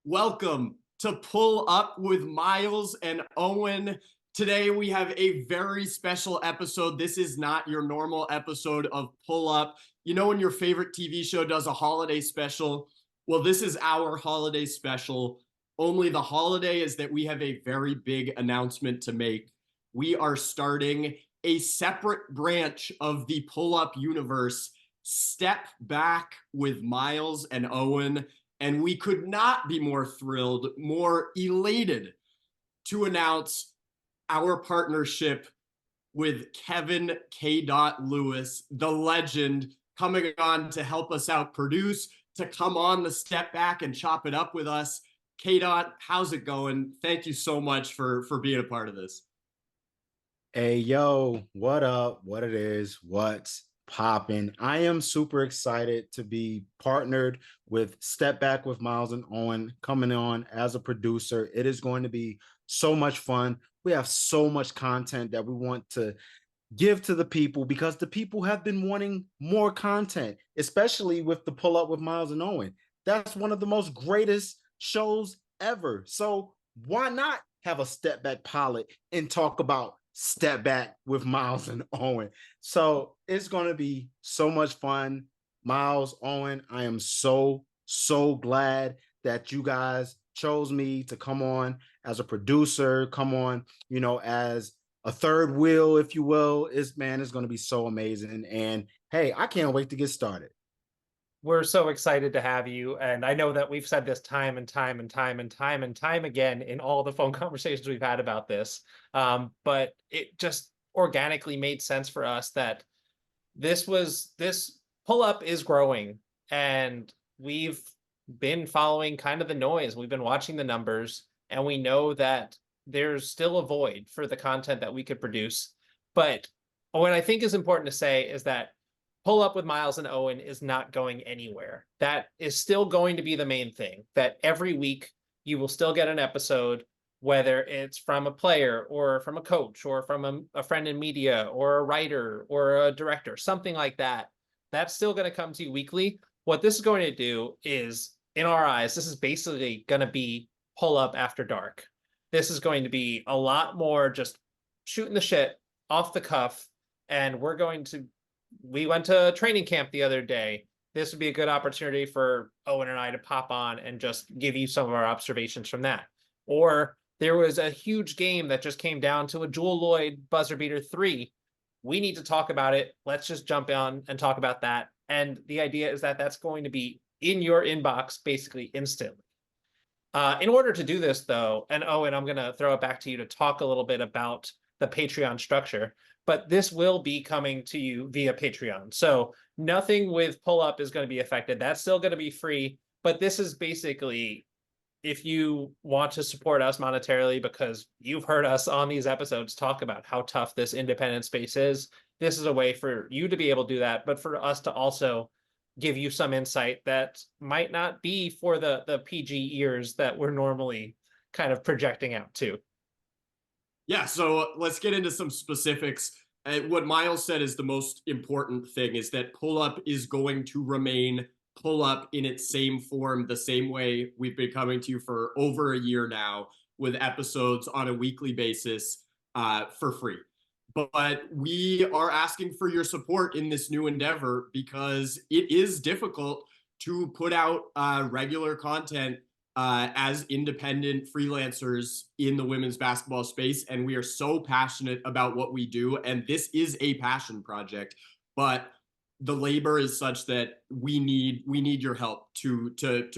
Welcome to Pull Up with Myles and Owen. Today we have a very special episode. This is not your normal episode of Pull Up. You know when your favorite TV show does a holiday special? Well, this is our holiday special. Only the holiday is that we have a very big announcement to make. We are starting a separate branch of the Pull Up universe, Step Back with Myles and Owen. And we could not be more thrilled, more elated to announce our partnership with Kevin Kdot Lewis, the legend, coming on to help us out produce, to come on the Step Back and chop it up with us. Kdot, how's it going? Thank you so much for being a part of this. Hey, yo, what up? What it is? What's popping? I am super excited to be partnered with Step Back with Myles and Owen coming on as a producer. It is going to be so much fun. We have so much content that we want to give to the people because the people have been wanting more content, especially with the Pull Up with Myles and Owen. That's one of the most greatest shows ever. So why not have a Step Back pilot and talk about Step Back with Myles and Owen? So it's going to be so much fun. Myles, Owen, I am so glad that you guys chose me to come on as a producer, come on, as a third wheel, if you will. Is man, is going to be so amazing. And hey, I can't wait to get started. We're so excited to have you. And I know that we've said this time and time and time and time and time again in all the phone conversations we've had about this. But it just organically made sense for us that this pull up is growing, and we've been following kind of the noise. We've been watching the numbers, and we know that there's still a void for the content that we could produce. But what I think is important to say is that Pull Up with Myles and Owen is not going anywhere. That is still going to be the main thing, that every week you will still get an episode, whether it's from a player or from a coach or from a friend in media or a writer or a director, something like that. That's still going to come to you weekly. What this is going to do is, in our eyes, this is basically going to be Pull Up after dark. This is going to be a lot more just shooting the shit off the cuff. And we went to training camp the other day. This would be a good opportunity for Owen and I to pop on and just give you some of our observations from that. Or there was a huge game that just came down to a Jewel Lloyd buzzer beater 3. We need to talk about it. Let's just jump on and talk about that. And the idea is that that's going to be in your inbox basically instantly. In order to do this, though, and Owen, I'm going to throw it back to you to talk a little bit about the Patreon structure, but this will be coming to you via Patreon. So nothing with Pull Up is going to be affected. That's still going to be free, but this is basically, if you want to support us monetarily because you've heard us on these episodes talk about how tough this independent space is, this is a way for you to be able to do that, but for us to also give you some insight that might not be for the PG ears that we're normally kind of projecting out to. Yeah, so let's get into some specifics. What Myles said is the most important thing, is that Pull Up is going to remain Pull Up in its same form, the same way we've been coming to you for over a year now, with episodes on a weekly basis for free. But we are asking for your support in this new endeavor because it is difficult to put out regular content as independent freelancers in the women's basketball space. And we are so passionate about what we do. And this is a passion project, but the labor is such that we need your help to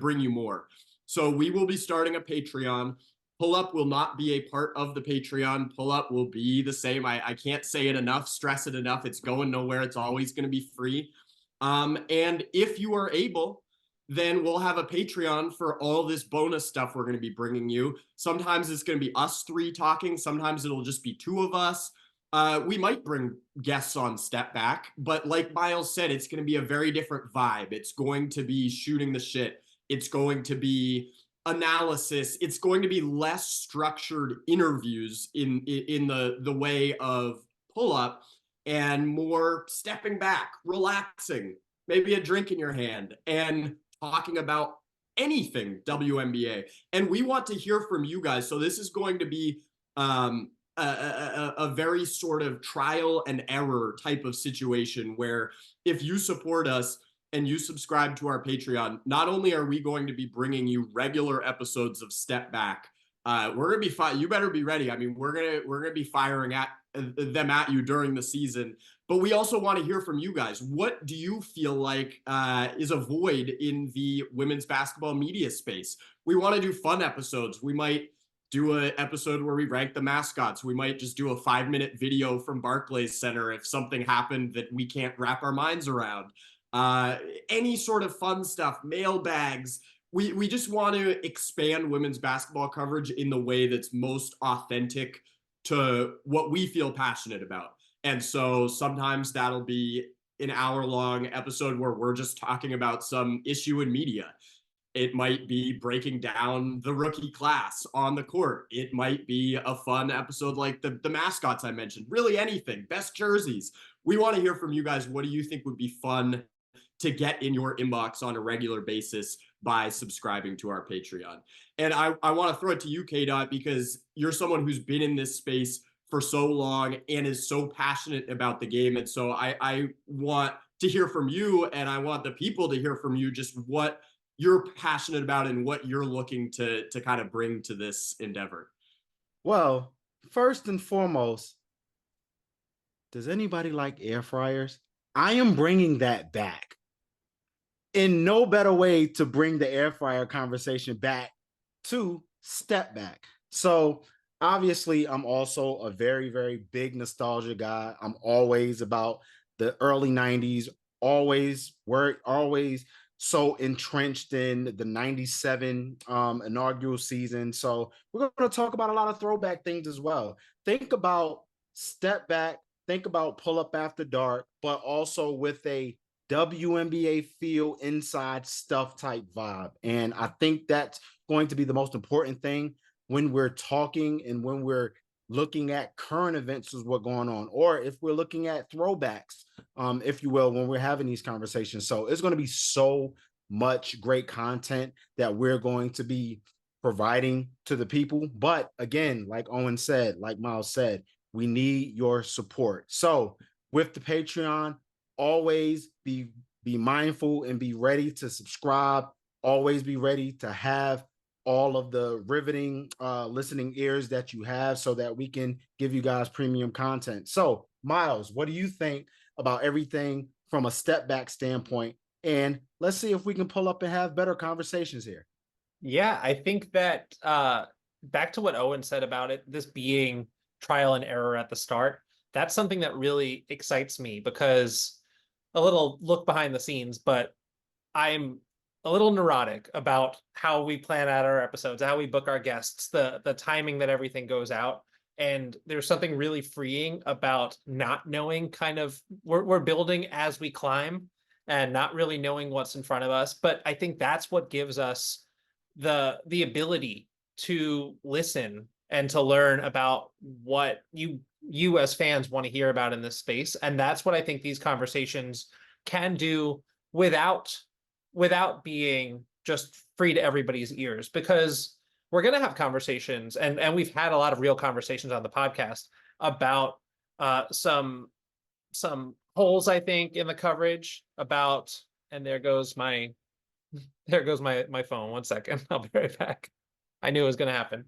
bring you more. So we will be starting a Patreon. Pull Up will not be a part of the Patreon. Pull Up will be the same. I can't say it enough, stress it enough. It's going nowhere. It's always going to be free. And if you are able, then we'll have a Patreon for all this bonus stuff we're going to be bringing you. Sometimes it's going to be us three talking. Sometimes it'll just be two of us. We might bring guests on Step Back, but like Myles said, it's going to be a very different vibe. It's going to be shooting the shit. It's going to be analysis. It's going to be less structured interviews in the way of Pull Up, and more stepping back, relaxing, maybe a drink in your hand, and talking about anything WNBA. And we want to hear from you guys. So this is going to be a very sort of trial and error type of situation where if you support us and you subscribe to our Patreon, not only are we going to be bringing you regular episodes of Step Back, we're gonna be you better be ready. I mean, we're gonna be firing at them at you during the season, but we also want to hear from you guys. What do you feel like is a void in the women's basketball media space? We want to do fun episodes. We might do an episode where we rank the mascots. We might just do a 5-minute video from Barclays Center if something happened that we can't wrap our minds around. Any sort of fun stuff, mailbags. We just want to expand women's basketball coverage in the way that's most authentic to what we feel passionate about. And so sometimes that'll be an hour-long episode where we're just talking about some issue in media. It might be breaking down the rookie class on the court. It might be a fun episode like the mascots I mentioned. Really anything. Best jerseys. We want to hear from you guys. What do you think would be fun to get in your inbox on a regular basis by subscribing to our Patreon? And I want to throw it to you, Kdot, because you're someone who's been in this space for so long and is so passionate about the game. And so I want to hear from you, and I want the people to hear from you just what you're passionate about and what you're looking to kind of bring to this endeavor. Well, first and foremost, does anybody like air fryers? I am bringing that back. In no better way to bring the air fryer conversation back to Step Back. So obviously, I'm also a very, very big nostalgia guy. I'm always about the early 90s, always so entrenched in the 97 inaugural season. So we're going to talk about a lot of throwback things as well. Think about Step Back, think about Pull Up After Dark, but also with a WNBA feel, inside stuff type vibe. And I think that's going to be the most important thing when we're talking and when we're looking at current events is what's going on, or if we're looking at throwbacks, if you will, when we're having these conversations. So it's going to be so much great content that we're going to be providing to the people. But again, like Owen said, like Myles said, we need your support. So with the Patreon, always be mindful and be ready to subscribe. Always be ready to have all of the riveting listening ears that you have so that we can give you guys premium content. So Myles, what do you think about everything from a Step Back standpoint? And let's see if we can pull up and have better conversations here. Yeah, I think that back to what Owen said about it, this being trial and error at the start, that's something that really excites me, because a little look behind the scenes, but I'm a little neurotic about how we plan out our episodes, how we book our guests, the timing that everything goes out. And there's something really freeing about not knowing, kind of, we're building as we climb and not really knowing what's in front of us. But I think that's what gives us the ability to listen and to learn about what you as fans want to hear about in this space. And that's what I think these conversations can do without being just free to everybody's ears, because we're going to have conversations, and we've had a lot of real conversations on the podcast about some holes, I think, in the coverage about, and there goes my phone. 1 second. I'll be right back. I knew it was going to happen.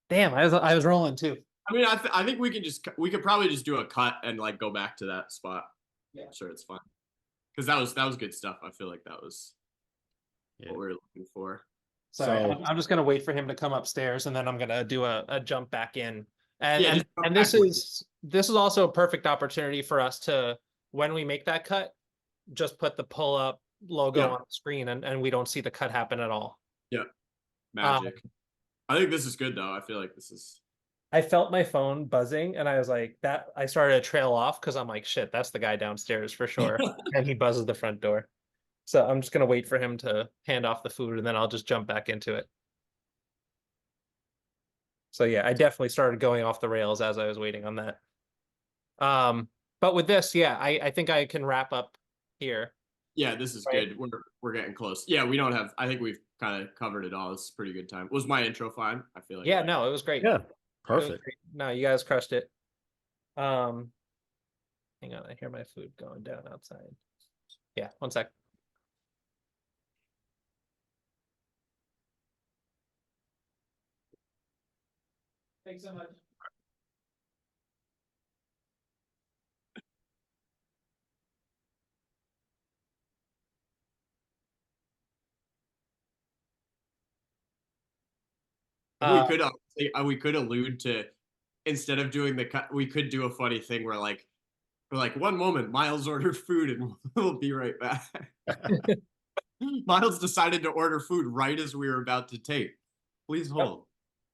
Damn, I was rolling too. I mean, I think we could probably just do a cut and like go back to that spot. Yeah, I'm sure it's fine, because that was good stuff. I feel like that was what we were looking for. Sorry, So I'm just gonna wait for him to come upstairs, and then I'm gonna do a jump back in. And Yeah, and this is also a perfect opportunity for us to, when we make that cut, just put the pull up logo on the screen, and we don't see the cut happen at all. Yeah, magic. I think this is good though. I feel like this is. I felt my phone buzzing, and I was like, that. I started to trail off because I'm like, shit, that's the guy downstairs for sure. And he buzzes the front door. So I'm just gonna wait for him to hand off the food, and then I'll just jump back into it. So yeah, I definitely started going off the rails as I was waiting on that. But with this, yeah, I think I can wrap up here. Yeah, this is Right. good. We're getting close. Yeah, we don't have. I think we've kind of covered it all. It's a pretty good time. Was my intro fine? I feel like. Yeah, no, it was great. Yeah, It was perfect. great. No, you guys crushed it. Um, hang on, I hear my food going down outside. Yeah, one sec. Thanks so much. We Uh, could we could allude to, instead of doing the cut, we could do a funny thing where like we're like, one moment, Myles ordered food and we'll be right back. Myles decided to order food right as we were about to tape. Please hold.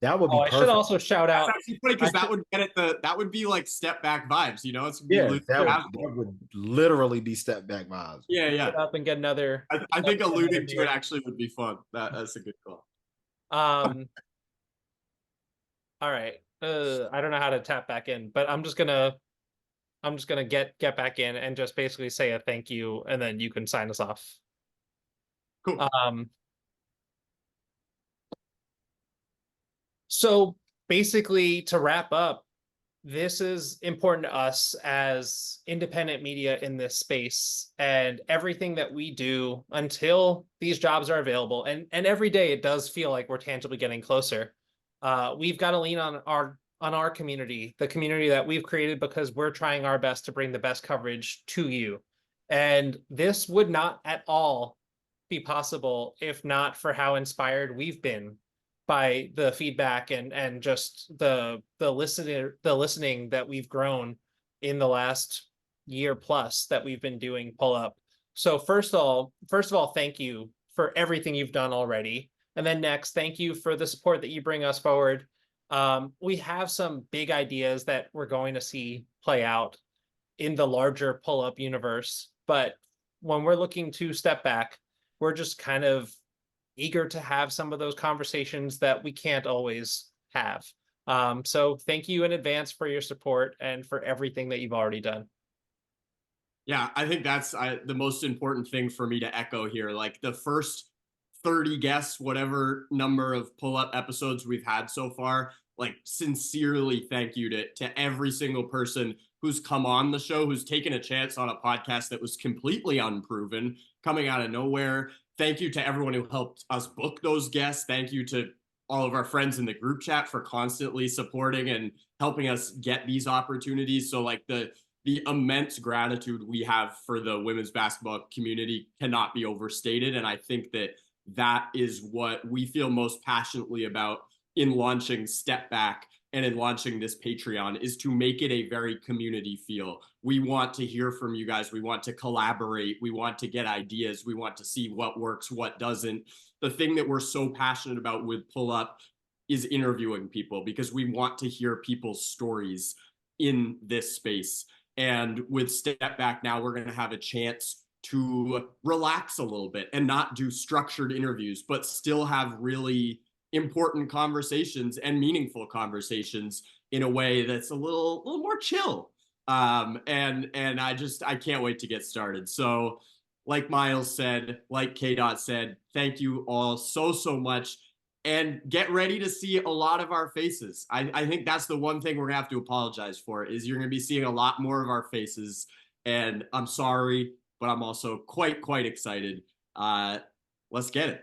That would be I should perfect. also shout That's out. actually funny I because that should, would get at that would be like step back vibes, you know? It's gonna be Yeah, loose that casual. would literally be step back vibes. Yeah, yeah. get up and get another. I think Get another alluding to it beer. actually would be fun. That's a good call. Um. All right. I don't know how to tap back in, but I'm just gonna get back in and just basically say a thank you, and then you can sign us off. Cool. So basically, to wrap up, this is important to us as independent media in this space, and everything that we do until these jobs are available, and every day it does feel like we're tangibly getting closer. We've got to lean on our community, the community that we've created, because we're trying our best to bring the best coverage to you. And this would not at all be possible if not for how inspired we've been by the feedback and just the listening that we've grown in the last year plus that we've been doing Pull Up. So first of all, thank you for everything you've done already. And then next, thank you for the support that you bring us forward. We have some big ideas that we're going to see play out in the larger Pull Up universe. But when we're looking to step back, we're just kind of eager to have some of those conversations that we can't always have. So thank you in advance for your support and for everything that you've already done. Yeah, I think that's the most important thing for me to echo here. Like the first 30 guests, whatever number of pull-up episodes we've had so far, like sincerely thank you to every single person who's come on the show, who's taken a chance on a podcast that was completely unproven, coming out of nowhere. Thank you to everyone who helped us book those guests. Thank you to all of our friends in the group chat for constantly supporting and helping us get these opportunities. So like the immense gratitude we have for the women's basketball community cannot be overstated. And I think that is what we feel most passionately about in launching Step Back and in launching this Patreon, is to make it a very community feel. We want to hear from you guys. We want to collaborate. We want to get ideas. We want to see what works, what doesn't. The thing that we're so passionate about with Pull Up is interviewing people, because we want to hear people's stories in this space. And with Step Back now, we're going to have a chance to relax a little bit and not do structured interviews, but still have really important conversations and meaningful conversations in a way that's a little more chill. And I can't wait to get started. So like Myles said, like Kdot said, thank you all so much. And get ready to see a lot of our faces. I think that's the one thing we're gonna have to apologize for, is you're gonna be seeing a lot more of our faces. And I'm sorry, but I'm also quite excited. Let's get it.